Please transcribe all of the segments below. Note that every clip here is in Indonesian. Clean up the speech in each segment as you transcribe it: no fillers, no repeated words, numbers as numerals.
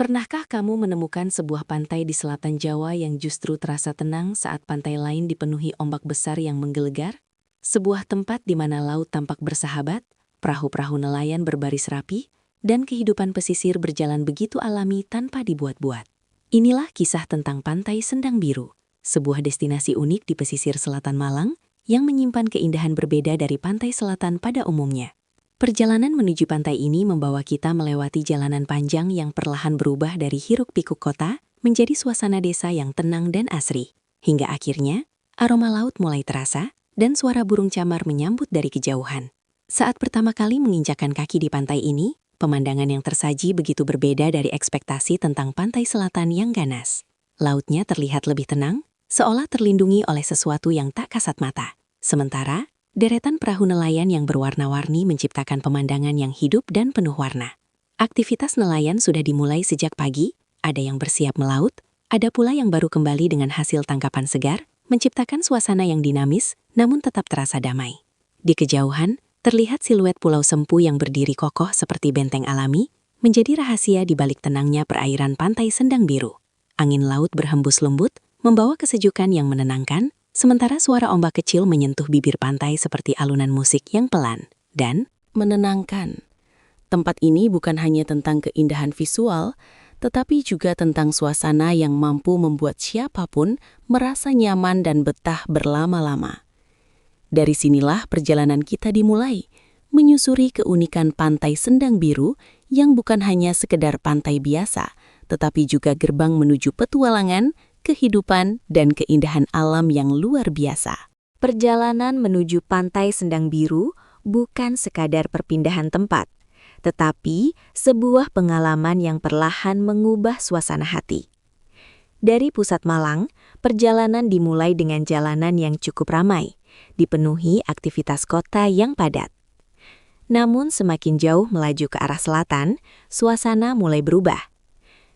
Pernahkah kamu menemukan sebuah pantai di selatan Jawa yang justru terasa tenang saat pantai lain dipenuhi ombak besar yang menggelegar? Sebuah tempat di mana laut tampak bersahabat, perahu-perahu nelayan berbaris rapi, dan kehidupan pesisir berjalan begitu alami tanpa dibuat-buat. Inilah kisah tentang Pantai Sendang Biru, sebuah destinasi unik di pesisir selatan Malang yang menyimpan keindahan berbeda dari pantai selatan pada umumnya. Perjalanan menuju pantai ini membawa kita melewati jalanan panjang yang perlahan berubah dari hiruk-pikuk kota menjadi suasana desa yang tenang dan asri. Hingga akhirnya, aroma laut mulai terasa dan suara burung camar menyambut dari kejauhan. Saat pertama kali menginjakkan kaki di pantai ini, pemandangan yang tersaji begitu berbeda dari ekspektasi tentang pantai selatan yang ganas. Lautnya terlihat lebih tenang, seolah terlindungi oleh sesuatu yang tak kasat mata. Sementara, deretan perahu nelayan yang berwarna-warni menciptakan pemandangan yang hidup dan penuh warna. Aktivitas nelayan sudah dimulai sejak pagi, ada yang bersiap melaut, ada pula yang baru kembali dengan hasil tangkapan segar, menciptakan suasana yang dinamis namun tetap terasa damai. Di kejauhan, terlihat siluet Pulau Sempu yang berdiri kokoh seperti benteng alami, menjadi rahasia di balik tenangnya perairan Pantai Sendang Biru. Angin laut berhembus lembut, membawa kesejukan yang menenangkan, sementara suara ombak kecil menyentuh bibir pantai seperti alunan musik yang pelan dan menenangkan. Tempat ini bukan hanya tentang keindahan visual, tetapi juga tentang suasana yang mampu membuat siapapun merasa nyaman dan betah berlama-lama. Dari sinilah perjalanan kita dimulai, menyusuri keunikan Pantai Sendang Biru yang bukan hanya sekedar pantai biasa, tetapi juga gerbang menuju petualangan, kehidupan, dan keindahan alam yang luar biasa. Perjalanan menuju Pantai Sendang Biru bukan sekadar perpindahan tempat, tetapi sebuah pengalaman yang perlahan mengubah suasana hati. Dari pusat Malang, perjalanan dimulai dengan jalanan yang cukup ramai, dipenuhi aktivitas kota yang padat. Namun semakin jauh melaju ke arah selatan, suasana mulai berubah.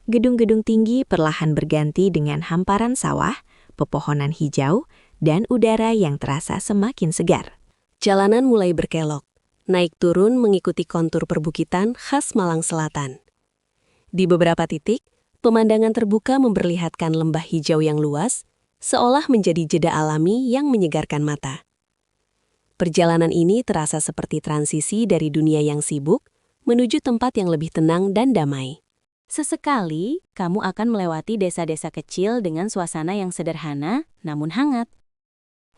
Gedung-gedung tinggi perlahan berganti dengan hamparan sawah, pepohonan hijau, dan udara yang terasa semakin segar. Jalanan mulai berkelok, naik turun mengikuti kontur perbukitan khas Malang Selatan. Di beberapa titik, pemandangan terbuka memperlihatkan lembah hijau yang luas, seolah menjadi jeda alami yang menyegarkan mata. Perjalanan ini terasa seperti transisi dari dunia yang sibuk menuju tempat yang lebih tenang dan damai. Sesekali, kamu akan melewati desa-desa kecil dengan suasana yang sederhana namun hangat.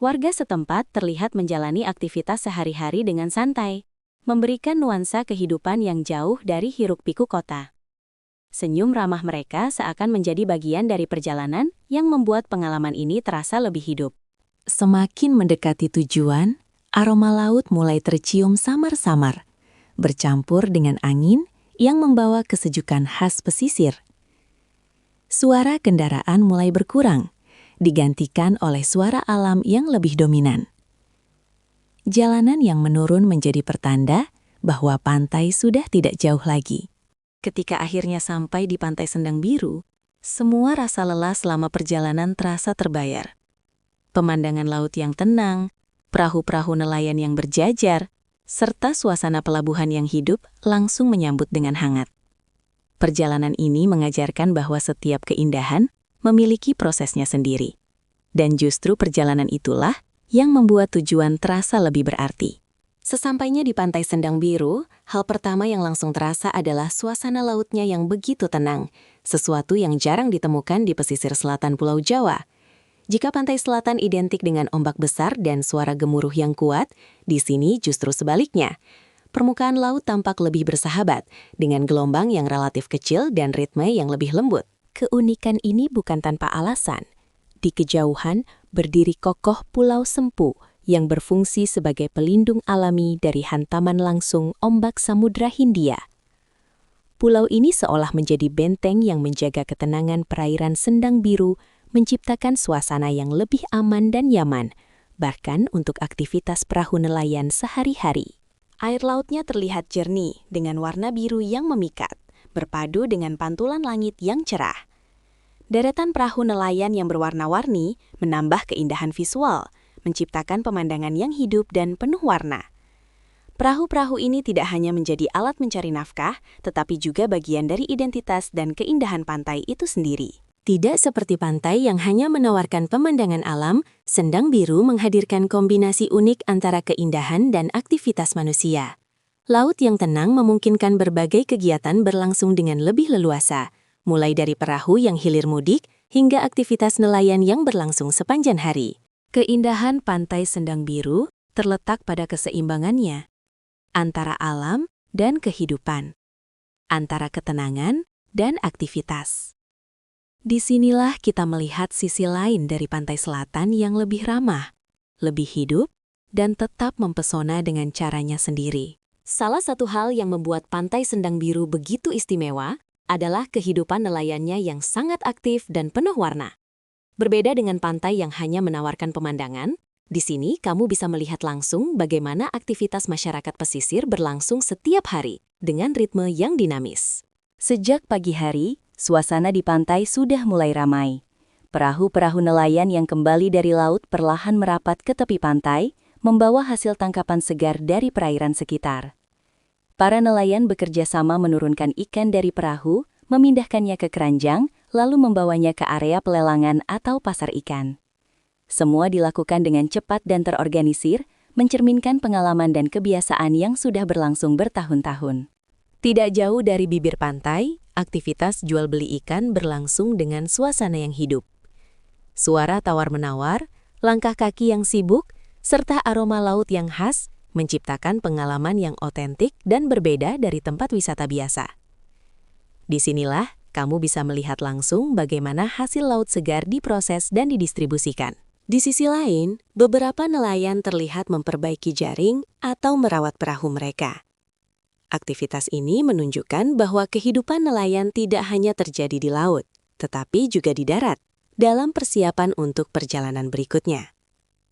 Warga setempat terlihat menjalani aktivitas sehari-hari dengan santai, memberikan nuansa kehidupan yang jauh dari hiruk-pikuk kota. Senyum ramah mereka seakan menjadi bagian dari perjalanan yang membuat pengalaman ini terasa lebih hidup. Semakin mendekati tujuan, aroma laut mulai tercium samar-samar, bercampur dengan angin yang membawa kesejukan khas pesisir. Suara kendaraan mulai berkurang, digantikan oleh suara alam yang lebih dominan. Jalanan yang menurun menjadi pertanda bahwa pantai sudah tidak jauh lagi. Ketika akhirnya sampai di Pantai Sendang Biru, semua rasa lelah selama perjalanan terasa terbayar. Pemandangan laut yang tenang, perahu-perahu nelayan yang berjajar, serta suasana pelabuhan yang hidup langsung menyambut dengan hangat. Perjalanan ini mengajarkan bahwa setiap keindahan memiliki prosesnya sendiri. Dan justru perjalanan itulah yang membuat tujuan terasa lebih berarti. Sesampainya di Pantai Sendang Biru, hal pertama yang langsung terasa adalah suasana lautnya yang begitu tenang, sesuatu yang jarang ditemukan di pesisir selatan Pulau Jawa. Jika pantai selatan identik dengan ombak besar dan suara gemuruh yang kuat, di sini justru sebaliknya. Permukaan laut tampak lebih bersahabat, dengan gelombang yang relatif kecil dan ritme yang lebih lembut. Keunikan ini bukan tanpa alasan. Di kejauhan, berdiri kokoh Pulau Sempu yang berfungsi sebagai pelindung alami dari hantaman langsung ombak Samudra Hindia. Pulau ini seolah menjadi benteng yang menjaga ketenangan perairan Sendang Biru, menciptakan suasana yang lebih aman dan nyaman, bahkan untuk aktivitas perahu nelayan sehari-hari. Air lautnya terlihat jernih dengan warna biru yang memikat, berpadu dengan pantulan langit yang cerah. Deretan perahu nelayan yang berwarna-warni menambah keindahan visual, menciptakan pemandangan yang hidup dan penuh warna. Perahu-perahu ini tidak hanya menjadi alat mencari nafkah, tetapi juga bagian dari identitas dan keindahan pantai itu sendiri. Tidak seperti pantai yang hanya menawarkan pemandangan alam, Sendang Biru menghadirkan kombinasi unik antara keindahan dan aktivitas manusia. Laut yang tenang memungkinkan berbagai kegiatan berlangsung dengan lebih leluasa, mulai dari perahu yang hilir mudik hingga aktivitas nelayan yang berlangsung sepanjang hari. Keindahan pantai Sendang Biru terletak pada keseimbangannya antara alam dan kehidupan, antara ketenangan dan aktivitas. Disinilah kita melihat sisi lain dari pantai selatan yang lebih ramah, lebih hidup, dan tetap mempesona dengan caranya sendiri. Salah satu hal yang membuat pantai Sendang Biru begitu istimewa adalah kehidupan nelayannya yang sangat aktif dan penuh warna. Berbeda dengan pantai yang hanya menawarkan pemandangan, di sini kamu bisa melihat langsung bagaimana aktivitas masyarakat pesisir berlangsung setiap hari dengan ritme yang dinamis. Sejak pagi hari, suasana di pantai sudah mulai ramai. Perahu-perahu nelayan yang kembali dari laut perlahan merapat ke tepi pantai, membawa hasil tangkapan segar dari perairan sekitar. Para nelayan bekerja sama menurunkan ikan dari perahu, memindahkannya ke keranjang, lalu membawanya ke area pelelangan atau pasar ikan. Semua dilakukan dengan cepat dan terorganisir, mencerminkan pengalaman dan kebiasaan yang sudah berlangsung bertahun-tahun. Tidak jauh dari bibir pantai, aktivitas jual beli ikan berlangsung dengan suasana yang hidup. Suara tawar-menawar, langkah kaki yang sibuk, serta aroma laut yang khas menciptakan pengalaman yang otentik dan berbeda dari tempat wisata biasa. Disinilah kamu bisa melihat langsung bagaimana hasil laut segar diproses dan didistribusikan. Di sisi lain, beberapa nelayan terlihat memperbaiki jaring atau merawat perahu mereka. Aktivitas ini menunjukkan bahwa kehidupan nelayan tidak hanya terjadi di laut, tetapi juga di darat, dalam persiapan untuk perjalanan berikutnya.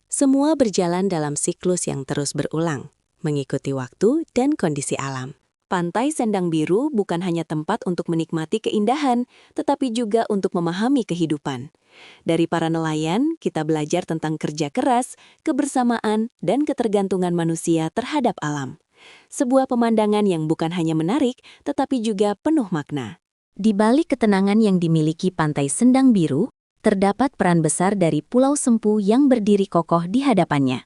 Semua berjalan dalam siklus yang terus berulang, mengikuti waktu dan kondisi alam. Pantai Sendang Biru bukan hanya tempat untuk menikmati keindahan, tetapi juga untuk memahami kehidupan. Dari para nelayan, kita belajar tentang kerja keras, kebersamaan, dan ketergantungan manusia terhadap alam. Sebuah pemandangan yang bukan hanya menarik, tetapi juga penuh makna. Di balik ketenangan yang dimiliki Pantai Sendang Biru, terdapat peran besar dari Pulau Sempu yang berdiri kokoh di hadapannya.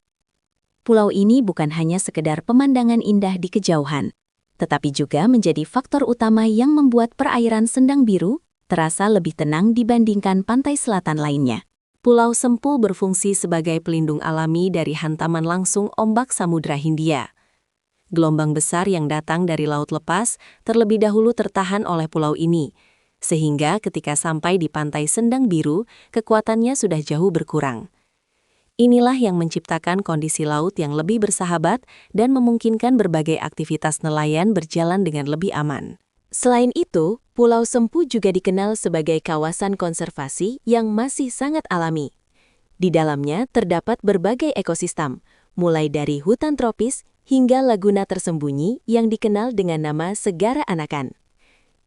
Pulau ini bukan hanya sekedar pemandangan indah di kejauhan, tetapi juga menjadi faktor utama yang membuat perairan Sendang Biru terasa lebih tenang dibandingkan pantai selatan lainnya. Pulau Sempu berfungsi sebagai pelindung alami dari hantaman langsung ombak Samudra Hindia. Gelombang besar yang datang dari laut lepas terlebih dahulu tertahan oleh pulau ini, sehingga ketika sampai di pantai Sendang Biru, kekuatannya sudah jauh berkurang. Inilah yang menciptakan kondisi laut yang lebih bersahabat dan memungkinkan berbagai aktivitas nelayan berjalan dengan lebih aman. Selain itu, Pulau Sempu juga dikenal sebagai kawasan konservasi yang masih sangat alami. Di dalamnya terdapat berbagai ekosistem, mulai dari hutan tropis hingga laguna tersembunyi yang dikenal dengan nama Segara Anakan.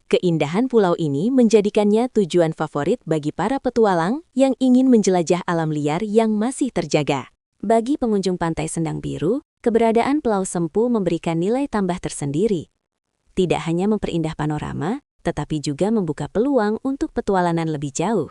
Keindahan pulau ini menjadikannya tujuan favorit bagi para petualang yang ingin menjelajah alam liar yang masih terjaga. Bagi pengunjung Pantai Sendang Biru, keberadaan Pulau Sempu memberikan nilai tambah tersendiri. Tidak hanya memperindah panorama, tetapi juga membuka peluang untuk petualangan lebih jauh.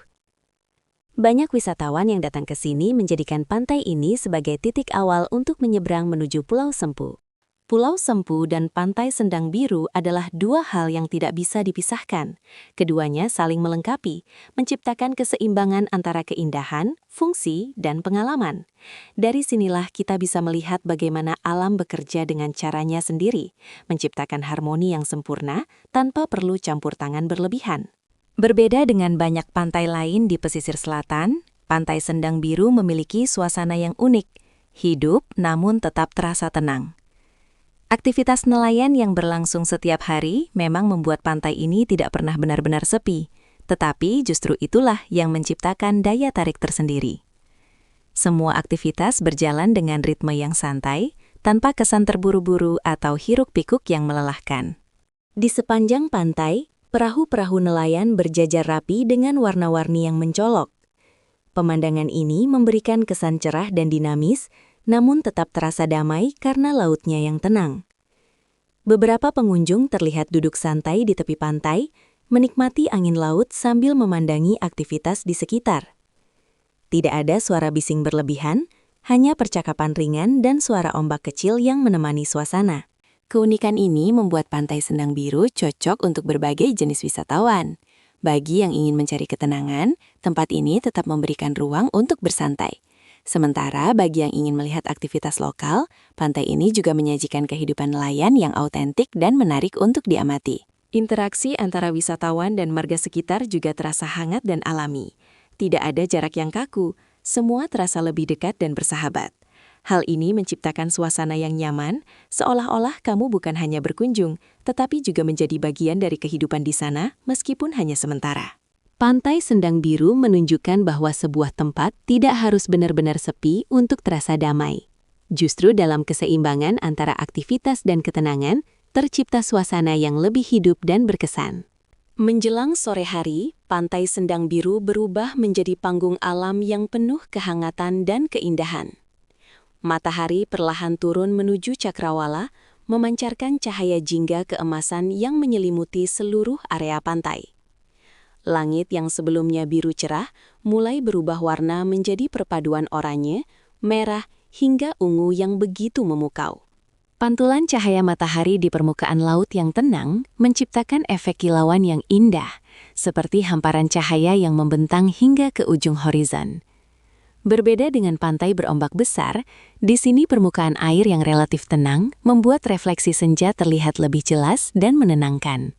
Banyak wisatawan yang datang ke sini menjadikan pantai ini sebagai titik awal untuk menyeberang menuju Pulau Sempu. Pulau Sempu dan Pantai Sendang Biru adalah dua hal yang tidak bisa dipisahkan. Keduanya saling melengkapi, menciptakan keseimbangan antara keindahan, fungsi, dan pengalaman. Dari sinilah kita bisa melihat bagaimana alam bekerja dengan caranya sendiri, menciptakan harmoni yang sempurna tanpa perlu campur tangan berlebihan. Berbeda dengan banyak pantai lain di pesisir selatan, Pantai Sendang Biru memiliki suasana yang unik, hidup namun tetap terasa tenang. Aktivitas nelayan yang berlangsung setiap hari memang membuat pantai ini tidak pernah benar-benar sepi, tetapi justru itulah yang menciptakan daya tarik tersendiri. Semua aktivitas berjalan dengan ritme yang santai, tanpa kesan terburu-buru atau hiruk-pikuk yang melelahkan. Di sepanjang pantai, perahu-perahu nelayan berjajar rapi dengan warna-warni yang mencolok. Pemandangan ini memberikan kesan cerah dan dinamis, namun tetap terasa damai karena lautnya yang tenang. Beberapa pengunjung terlihat duduk santai di tepi pantai, menikmati angin laut sambil memandangi aktivitas di sekitar. Tidak ada suara bising berlebihan, hanya percakapan ringan dan suara ombak kecil yang menemani suasana. Keunikan ini membuat Pantai Sendang Biru cocok untuk berbagai jenis wisatawan. Bagi yang ingin mencari ketenangan, tempat ini tetap memberikan ruang untuk bersantai. Sementara bagi yang ingin melihat aktivitas lokal, pantai ini juga menyajikan kehidupan nelayan yang autentik dan menarik untuk diamati. Interaksi antara wisatawan dan marga sekitar juga terasa hangat dan alami. Tidak ada jarak yang kaku, semua terasa lebih dekat dan bersahabat. Hal ini menciptakan suasana yang nyaman, seolah-olah kamu bukan hanya berkunjung, tetapi juga menjadi bagian dari kehidupan di sana, meskipun hanya sementara. Pantai Sendang Biru menunjukkan bahwa sebuah tempat tidak harus benar-benar sepi untuk terasa damai. Justru dalam keseimbangan antara aktivitas dan ketenangan, tercipta suasana yang lebih hidup dan berkesan. Menjelang sore hari, Pantai Sendang Biru berubah menjadi panggung alam yang penuh kehangatan dan keindahan. Matahari perlahan turun menuju cakrawala, memancarkan cahaya jingga keemasan yang menyelimuti seluruh area pantai. Langit yang sebelumnya biru cerah mulai berubah warna menjadi perpaduan oranye, merah, hingga ungu yang begitu memukau. Pantulan cahaya matahari di permukaan laut yang tenang menciptakan efek kilauan yang indah, seperti hamparan cahaya yang membentang hingga ke ujung horizon. Berbeda dengan pantai berombak besar, di sini permukaan air yang relatif tenang membuat refleksi senja terlihat lebih jelas dan menenangkan.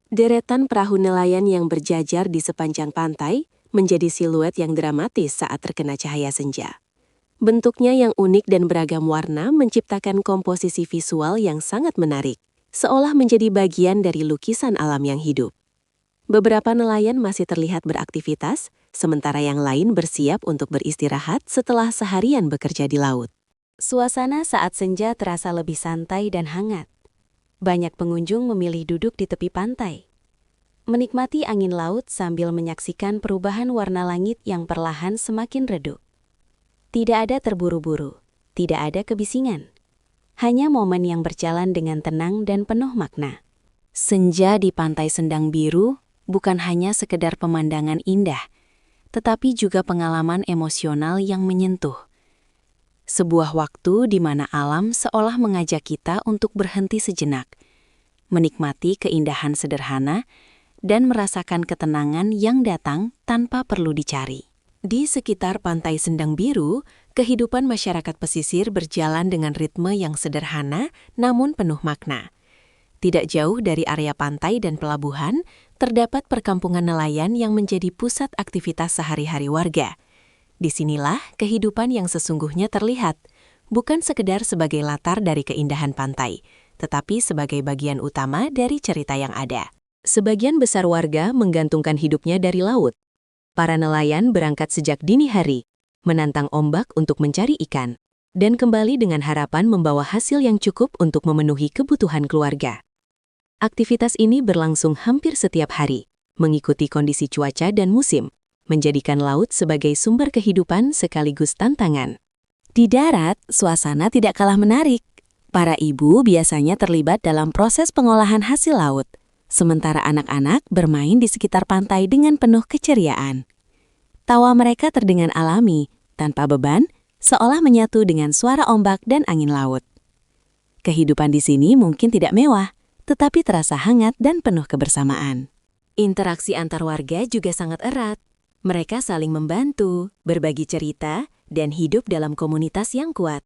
Deretan perahu nelayan yang berjajar di sepanjang pantai menjadi siluet yang dramatis saat terkena cahaya senja. Bentuknya yang unik dan beragam warna menciptakan komposisi visual yang sangat menarik, seolah menjadi bagian dari lukisan alam yang hidup. Beberapa nelayan masih terlihat beraktivitas, sementara yang lain bersiap untuk beristirahat setelah seharian bekerja di laut. Suasana saat senja terasa lebih santai dan hangat. Banyak pengunjung memilih duduk di tepi pantai, menikmati angin laut sambil menyaksikan perubahan warna langit yang perlahan semakin redup. Tidak ada terburu-buru, tidak ada kebisingan. Hanya momen yang berjalan dengan tenang dan penuh makna. Senja di Pantai Sendang Biru bukan hanya sekedar pemandangan indah, tetapi juga pengalaman emosional yang menyentuh. Sebuah waktu di mana alam seolah mengajak kita untuk berhenti sejenak, menikmati keindahan sederhana, dan merasakan ketenangan yang datang tanpa perlu dicari. Di sekitar Pantai Sendang Biru, kehidupan masyarakat pesisir berjalan dengan ritme yang sederhana namun penuh makna. Tidak jauh dari area pantai dan pelabuhan, terdapat perkampungan nelayan yang menjadi pusat aktivitas sehari-hari warga. Disinilah kehidupan yang sesungguhnya terlihat, bukan sekedar sebagai latar dari keindahan pantai, tetapi sebagai bagian utama dari cerita yang ada. Sebagian besar warga menggantungkan hidupnya dari laut. Para nelayan berangkat sejak dini hari, menantang ombak untuk mencari ikan, dan kembali dengan harapan membawa hasil yang cukup untuk memenuhi kebutuhan keluarga. Aktivitas ini berlangsung hampir setiap hari, mengikuti kondisi cuaca dan musim, menjadikan laut sebagai sumber kehidupan sekaligus tantangan. Di darat, suasana tidak kalah menarik. Para ibu biasanya terlibat dalam proses pengolahan hasil laut, sementara anak-anak bermain di sekitar pantai dengan penuh keceriaan. Tawa mereka terdengar alami, tanpa beban, seolah menyatu dengan suara ombak dan angin laut. Kehidupan di sini mungkin tidak mewah, tetapi terasa hangat dan penuh kebersamaan. Interaksi antar warga juga sangat erat. Mereka saling membantu, berbagi cerita, dan hidup dalam komunitas yang kuat.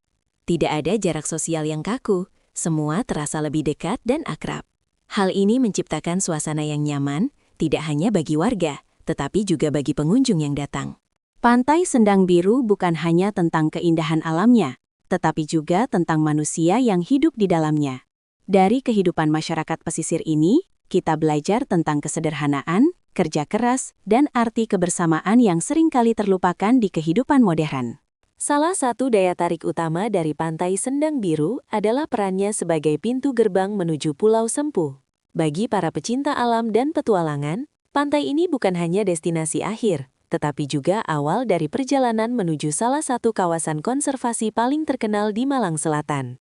Tidak ada jarak sosial yang kaku, semua terasa lebih dekat dan akrab. Hal ini menciptakan suasana yang nyaman, tidak hanya bagi warga, tetapi juga bagi pengunjung yang datang. Pantai Sendang Biru bukan hanya tentang keindahan alamnya, tetapi juga tentang manusia yang hidup di dalamnya. Dari kehidupan masyarakat pesisir ini, kita belajar tentang kesederhanaan, kerja keras, dan arti kebersamaan yang seringkali terlupakan di kehidupan modern. Salah satu daya tarik utama dari Pantai Sendang Biru adalah perannya sebagai pintu gerbang menuju Pulau Sempu. Bagi para pecinta alam dan petualangan, pantai ini bukan hanya destinasi akhir, tetapi juga awal dari perjalanan menuju salah satu kawasan konservasi paling terkenal di Malang Selatan.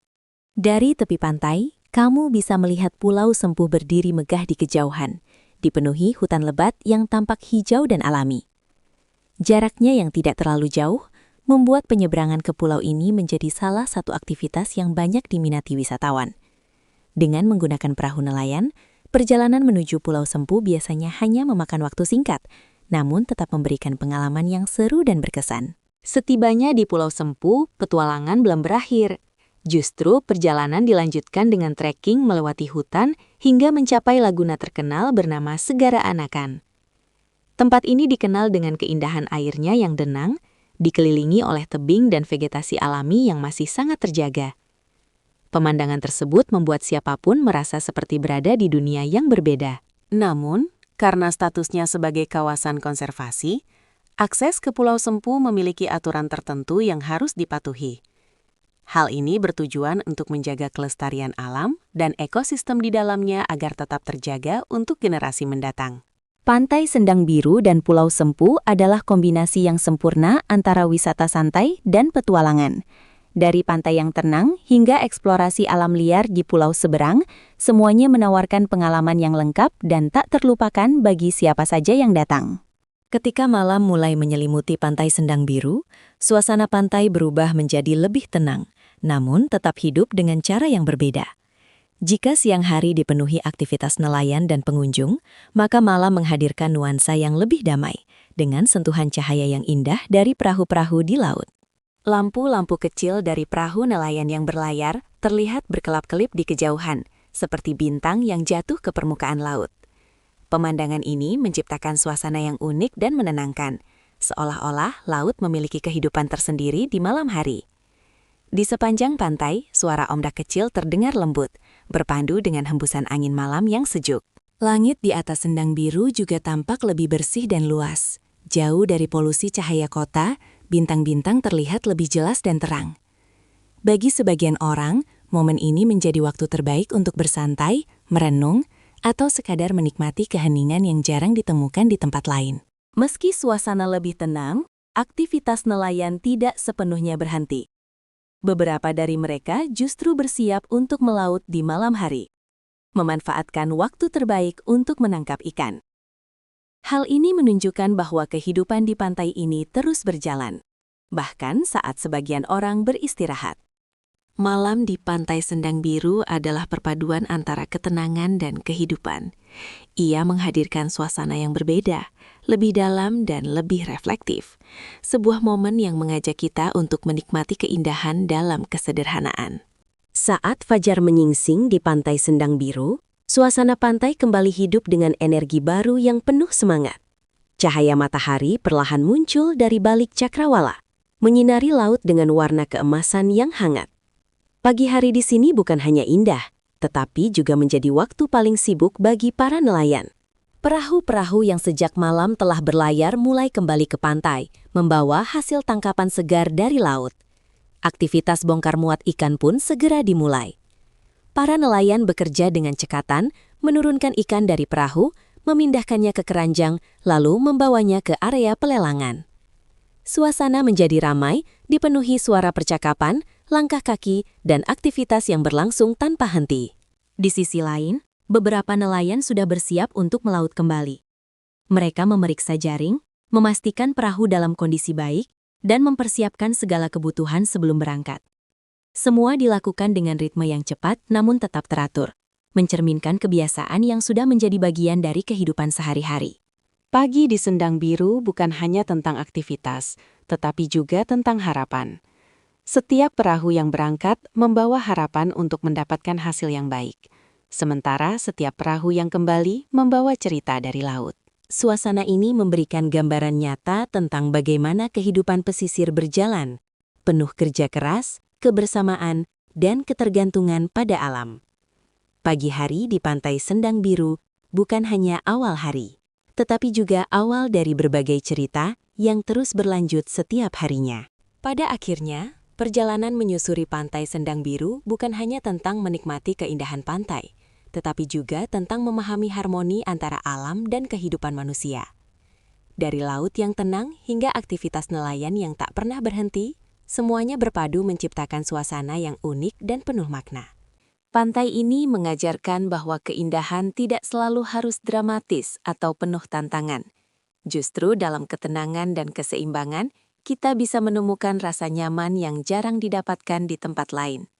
Dari tepi pantai, kamu bisa melihat Pulau Sempu berdiri megah di kejauhan, dipenuhi hutan lebat yang tampak hijau dan alami. Jaraknya yang tidak terlalu jauh, membuat penyeberangan ke pulau ini menjadi salah satu aktivitas yang banyak diminati wisatawan. Dengan menggunakan perahu nelayan, perjalanan menuju Pulau Sempu biasanya hanya memakan waktu singkat, namun tetap memberikan pengalaman yang seru dan berkesan. Setibanya di Pulau Sempu, petualangan belum berakhir. Justru perjalanan dilanjutkan dengan trekking melewati hutan hingga mencapai laguna terkenal bernama Segara Anakan. Tempat ini dikenal dengan keindahan airnya yang tenang, dikelilingi oleh tebing dan vegetasi alami yang masih sangat terjaga. Pemandangan tersebut membuat siapapun merasa seperti berada di dunia yang berbeda. Namun, karena statusnya sebagai kawasan konservasi, akses ke Pulau Sempu memiliki aturan tertentu yang harus dipatuhi. Hal ini bertujuan untuk menjaga kelestarian alam dan ekosistem di dalamnya agar tetap terjaga untuk generasi mendatang. Pantai Sendang Biru dan Pulau Sempu adalah kombinasi yang sempurna antara wisata santai dan petualangan. Dari pantai yang tenang hingga eksplorasi alam liar di pulau seberang, semuanya menawarkan pengalaman yang lengkap dan tak terlupakan bagi siapa saja yang datang. Ketika malam mulai menyelimuti Pantai Sendang Biru, suasana pantai berubah menjadi lebih tenang, namun tetap hidup dengan cara yang berbeda. Jika siang hari dipenuhi aktivitas nelayan dan pengunjung, maka malam menghadirkan nuansa yang lebih damai, dengan sentuhan cahaya yang indah dari perahu-perahu di laut. Lampu-lampu kecil dari perahu nelayan yang berlayar terlihat berkelap-kelip di kejauhan, seperti bintang yang jatuh ke permukaan laut. Pemandangan ini menciptakan suasana yang unik dan menenangkan, seolah-olah laut memiliki kehidupan tersendiri di malam hari. Di sepanjang pantai, suara ondak kecil terdengar lembut, berpandu dengan hembusan angin malam yang sejuk. Langit di atas Sendang Biru juga tampak lebih bersih dan luas. Jauh dari polusi cahaya kota, bintang-bintang terlihat lebih jelas dan terang. Bagi sebagian orang, momen ini menjadi waktu terbaik untuk bersantai, merenung, atau sekadar menikmati keheningan yang jarang ditemukan di tempat lain. Meski suasana lebih tenang, aktivitas nelayan tidak sepenuhnya berhenti. Beberapa dari mereka justru bersiap untuk melaut di malam hari, memanfaatkan waktu terbaik untuk menangkap ikan. Hal ini menunjukkan bahwa kehidupan di pantai ini terus berjalan, bahkan saat sebagian orang beristirahat. Malam di Pantai Sendang Biru adalah perpaduan antara ketenangan dan kehidupan. Ia menghadirkan suasana yang berbeda, lebih dalam dan lebih reflektif. Sebuah momen yang mengajak kita untuk menikmati keindahan dalam kesederhanaan. Saat fajar menyingsing di Pantai Sendang Biru, suasana pantai kembali hidup dengan energi baru yang penuh semangat. Cahaya matahari perlahan muncul dari balik cakrawala, menyinari laut dengan warna keemasan yang hangat. Pagi hari di sini bukan hanya indah, tetapi juga menjadi waktu paling sibuk bagi para nelayan. Perahu-perahu yang sejak malam telah berlayar mulai kembali ke pantai, membawa hasil tangkapan segar dari laut. Aktivitas bongkar muat ikan pun segera dimulai. Para nelayan bekerja dengan cekatan, menurunkan ikan dari perahu, memindahkannya ke keranjang, lalu membawanya ke area pelelangan. Suasana menjadi ramai, dipenuhi suara percakapan, langkah kaki, dan aktivitas yang berlangsung tanpa henti. Di sisi lain, beberapa nelayan sudah bersiap untuk melaut kembali. Mereka memeriksa jaring, memastikan perahu dalam kondisi baik, dan mempersiapkan segala kebutuhan sebelum berangkat. Semua dilakukan dengan ritme yang cepat namun tetap teratur, mencerminkan kebiasaan yang sudah menjadi bagian dari kehidupan sehari-hari. Pagi di Sendang Biru bukan hanya tentang aktivitas, tetapi juga tentang harapan. Setiap perahu yang berangkat membawa harapan untuk mendapatkan hasil yang baik. Sementara setiap perahu yang kembali membawa cerita dari laut. Suasana ini memberikan gambaran nyata tentang bagaimana kehidupan pesisir berjalan, penuh kerja keras, kebersamaan, dan ketergantungan pada alam. Pagi hari di Pantai Sendang Biru bukan hanya awal hari, tetapi juga awal dari berbagai cerita yang terus berlanjut setiap harinya. Pada akhirnya, perjalanan menyusuri Pantai Sendang Biru bukan hanya tentang menikmati keindahan pantai, tetapi juga tentang memahami harmoni antara alam dan kehidupan manusia. Dari laut yang tenang hingga aktivitas nelayan yang tak pernah berhenti, semuanya berpadu menciptakan suasana yang unik dan penuh makna. Pantai ini mengajarkan bahwa keindahan tidak selalu harus dramatis atau penuh tantangan. Justru dalam ketenangan dan keseimbangan, kita bisa menemukan rasa nyaman yang jarang didapatkan di tempat lain.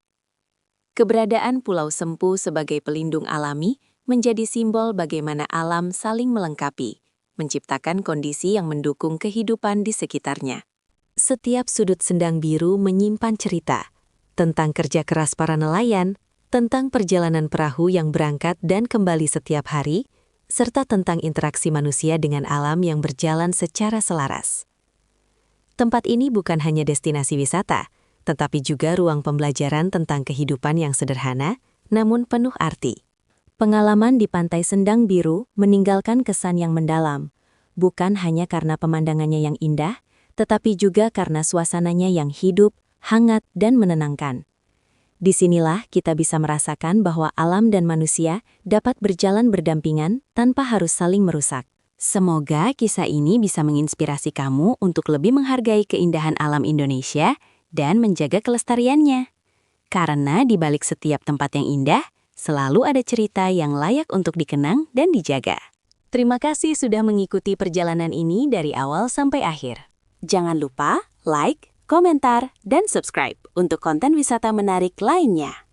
Keberadaan Pulau Sempu sebagai pelindung alami menjadi simbol bagaimana alam saling melengkapi, menciptakan kondisi yang mendukung kehidupan di sekitarnya. Setiap sudut Sendang Biru menyimpan cerita tentang kerja keras para nelayan, tentang perjalanan perahu yang berangkat dan kembali setiap hari, serta tentang interaksi manusia dengan alam yang berjalan secara selaras. Tempat ini bukan hanya destinasi wisata, tetapi juga ruang pembelajaran tentang kehidupan yang sederhana, namun penuh arti. Pengalaman di Pantai Sendang Biru meninggalkan kesan yang mendalam, bukan hanya karena pemandangannya yang indah, tetapi juga karena suasananya yang hidup, hangat, dan menenangkan. Disinilah kita bisa merasakan bahwa alam dan manusia dapat berjalan berdampingan tanpa harus saling merusak. Semoga kisah ini bisa menginspirasi kamu untuk lebih menghargai keindahan alam Indonesia dan menjaga kelestariannya. Karena di balik setiap tempat yang indah, selalu ada cerita yang layak untuk dikenang dan dijaga. Terima kasih sudah mengikuti perjalanan ini dari awal sampai akhir. Jangan lupa like, komentar, dan subscribe untuk konten wisata menarik lainnya.